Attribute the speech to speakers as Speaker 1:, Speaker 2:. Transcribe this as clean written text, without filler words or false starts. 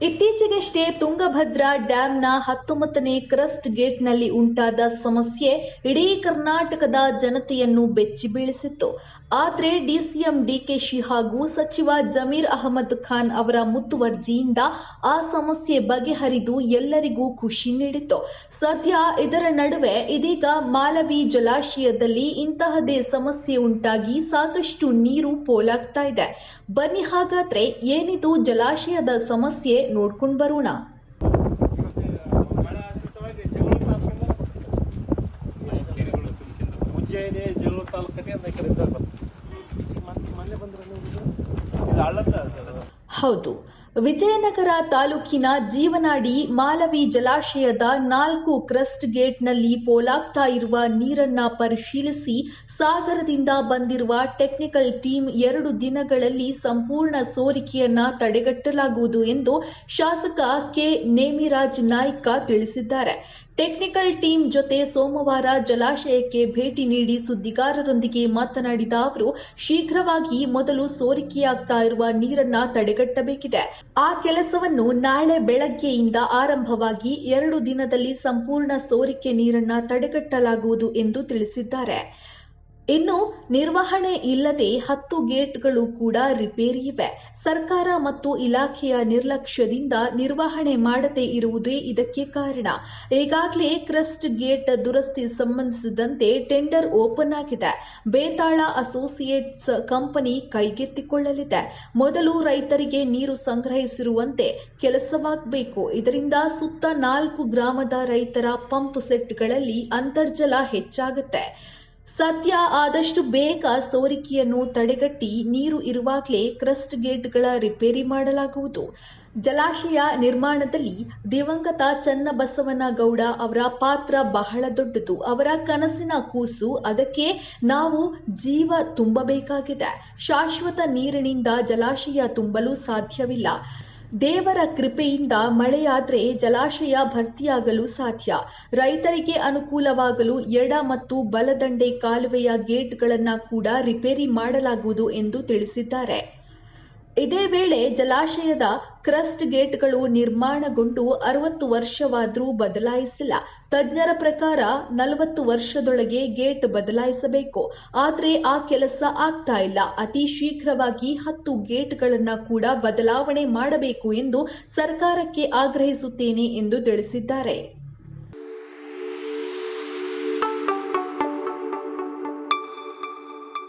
Speaker 1: ಇತ್ತೀಚೆಗಷ್ಟೇ ತುಂಗಭದ್ರಾ ಡ್ಯಾಂನ 19ನೇ ಕ್ರಸ್ಟ್ ಗೇಟ್ನಲ್ಲಿ ಉಂಟಾದ ಸಮಸ್ಯೆ ಇಡೀ ಕರ್ನಾಟಕದ ಜನತೆಯನ್ನು ಬೆಚ್ಚಿ ಬೀಳಿಸಿತ್ತು. ಆದರೆ ಡಿಸಿಎಂ ಡಿಕೆಶಿ ಹಾಗೂ ಸಚಿವ ಜಮೀರ್ ಅಹಮದ್ ಖಾನ್ ಅವರ ಮುತುವರ್ಜಿಯಿಂದ ಆ ಸಮಸ್ಯೆ ಬಗೆಹರಿದು ಎಲ್ಲರಿಗೂ ಖುಷಿ ನೀಡಿತು. ಸದ್ಯ ಇದರ ನಡುವೆ ಇದೀಗ ಮಾಲವಿ ಜಲಾಶಯದಲ್ಲಿ ಇಂತಹದೇ ಸಮಸ್ಯೆ ಉಂಟಾಗಿ ಸಾಕಷ್ಟು ನೀರು ಪೋಲಾಗ್ತಾ ಇದೆ. ಬನ್ನಿ ಹಾಗಾದ್ರೆ ಏನಿದು ಜಲಾಶಯದ ಸಮಸ್ಯೆ ನೋಡ್ಕೊಂಡು ಬರೋಣ. ಹೌದು, ವಿಜಯನಗರ ತಾಲೂಕಿನ ಜೀವನಾಡಿ ಮಾಲವಿ ಜಲಾಶಯದ 4 ಕ್ರಸ್ಟ್ ಗೇಟ್ನಲ್ಲಿ ಪೋಲಾಗ್ತಾ ಇರುವ ನೀರನ್ನ ಪರಿಶೀಲಿಸಿ ಸಾಗರದಿಂದ ಬಂದಿರುವ ಟೆಕ್ನಿಕಲ್ ಟೀಮ್ 2 ದಿನಗಳಲ್ಲಿ ಸಂಪೂರ್ಣ ಸೋರಿಕೆಯನ್ನ ತಡೆಗಟ್ಟಲಾಗುವುದು ಎಂದು ಶಾಸಕ ಕೆ ನೇಮಿರಾಜ್ ನಾಯ್ಕ ತಿಳಿಸಿದ್ದಾರೆ. ಟೆಕ್ನಿಕಲ್ ಟೀಮ್ ಜೊತೆ ಸೋಮವಾರ ಜಲಾಶಯಕ್ಕೆ ಭೇಟಿ ನೀಡಿ ಸುದ್ದಿಗಾರರೊಂದಿಗೆ ಮಾತನಾಡಿದ ಅವರು, ಶೀಘ್ರವಾಗಿ ಮೊದಲು ಸೋರಿಕೆಯಾಗ್ತಾ ಇರುವ ನೀರನ್ನ ತಡೆಗಟ್ಟಬೇಕಿದೆ. ಆ ಕೆಲಸವನ್ನು ನಾಳೆ ಬೆಳಗ್ಗೆಯಿಂದ ಆರಂಭವಾಗಿ 2 ದಿನದಲ್ಲಿ ಸಂಪೂರ್ಣ ಸೋರಿಕೆ ನೀರನ್ನ ತಡೆಗಟ್ಟಲಾಗುವುದು ಎಂದು ತಿಳಿಸಿದ್ದಾರೆ. ಇನ್ನು ನಿರ್ವಹಣೆ ಇಲ್ಲದೆ 10 ಗೇಟ್ಗಳು ಕೂಡ ರಿಪೇರಿ ಇವೆ. ಸರ್ಕಾರ ಮತ್ತು ಇಲಾಖೆಯ ನಿರ್ಲಕ್ಷ್ಯದಿಂದ ನಿರ್ವಹಣೆ ಮಾಡದೇ ಇರುವುದೇ ಇದಕ್ಕೆ ಕಾರಣ. ಈಗಾಗಲೇ ಕ್ರಸ್ಟ್ ಗೇಟ್ ದುರಸ್ತಿ ಸಂಬಂಧಿಸಿದಂತೆ ಟೆಂಡರ್ ಓಪನ್ ಆಗಿದೆ. ಬೇತಾಳ ಅಸೋಸಿಯೇಟ್ಸ್ ಕಂಪನಿ ಕೈಗೆತ್ತಿಕೊಳ್ಳಲಿದೆ. ಮೊದಲು ರೈತರಿಗೆ ನೀರು ಸಂಗ್ರಹಿಸಿರುವಂತೆ ಕೆಲಸವಾಗಬೇಕು. ಇದರಿಂದ ಸುತ್ತ 4 ಗ್ರಾಮದ ರೈತರ ಪಂಪ್ ಸೆಟ್ಗಳಲ್ಲಿ ಅಂತರ್ಜಲ ಹೆಚ್ಚಾಗುತ್ತೆ. ಸದ್ಯ ಆದಷ್ಟು ಬೇಗ ಸೋರಿಕೆಯನ್ನು ತಡೆಗಟ್ಟಿ ನೀರು ಇರುವಾಗಲೇ ಕ್ರಸ್ಟ್ ಗೇಟ್ಗಳ ರಿಪೇರಿ ಮಾಡಲಾಗುವುದು. ಜಲಾಶಯ ನಿರ್ಮಾಣದಲ್ಲಿ ದಿವಂಗತ ಚನ್ನಬಸವನಗೌಡ ಅವರ ಪಾತ್ರ ಬಹಳ ದೊಡ್ಡದು. ಅವರ ಕನಸಿನ ಕೂಸು. ಅದಕ್ಕೆ ನಾವು ಜೀವ ತುಂಬಬೇಕಾಗಿದೆ. ಶಾಶ್ವತ ನೀರಿನಿಂದ ಜಲಾಶಯ ತುಂಬಲು ಸಾಧ್ಯವಿಲ್ಲ. ದೇವರ ಕೃಪೆಯಿಂದ ಮಳೆಯಾದ್ರೆ ಜಲಾಶಯ ಭರ್ತಿಯಾಗಲು ಸಾಧ್ಯ. ರೈತರಿಗೆ ಅನುಕೂಲವಾಗಲು ಎಡ ಮತ್ತು ಬಲದಂಡೆ ಕಾಲುವೆಯ ಗೇಟ್ಗಳನ್ನು ಕೂಡ ರಿಪೇರಿ ಮಾಡಲಾಗುವುದು ಎಂದು ತಿಳಿಸಿದ್ದಾರೆ. ಇದೇ ವೇಳೆ ಜಲಾಶಯದ ಕ್ರಸ್ಟ್ ಗೇಟ್ಗಳು ನಿರ್ಮಾಣಗೊಂಡು 60 ವರ್ಷವಾದರೂ ಬದಲಾಯಿಸಿಲ್ಲ. ತಜ್ಞರ ಪ್ರಕಾರ 40 ವರ್ಷದೊಳಗೆ ಗೇಟ್ ಬದಲಾಯಿಸಬೇಕು. ಆದರೆ ಆ ಕೆಲಸ ಆಗ್ತಾ ಇಲ್ಲ. ಅತಿ ಶೀಘ್ರವಾಗಿ 10 ಗೇಟ್ಗಳನ್ನು ಕೂಡ ಬದಲಾವಣೆ ಮಾಡಬೇಕು ಎಂದು ಸರ್ಕಾರಕ್ಕೆ ಆಗ್ರಹಿಸುತ್ತೇನೆ ಎಂದು ತಿಳಿಸಿದ್ದಾರೆ.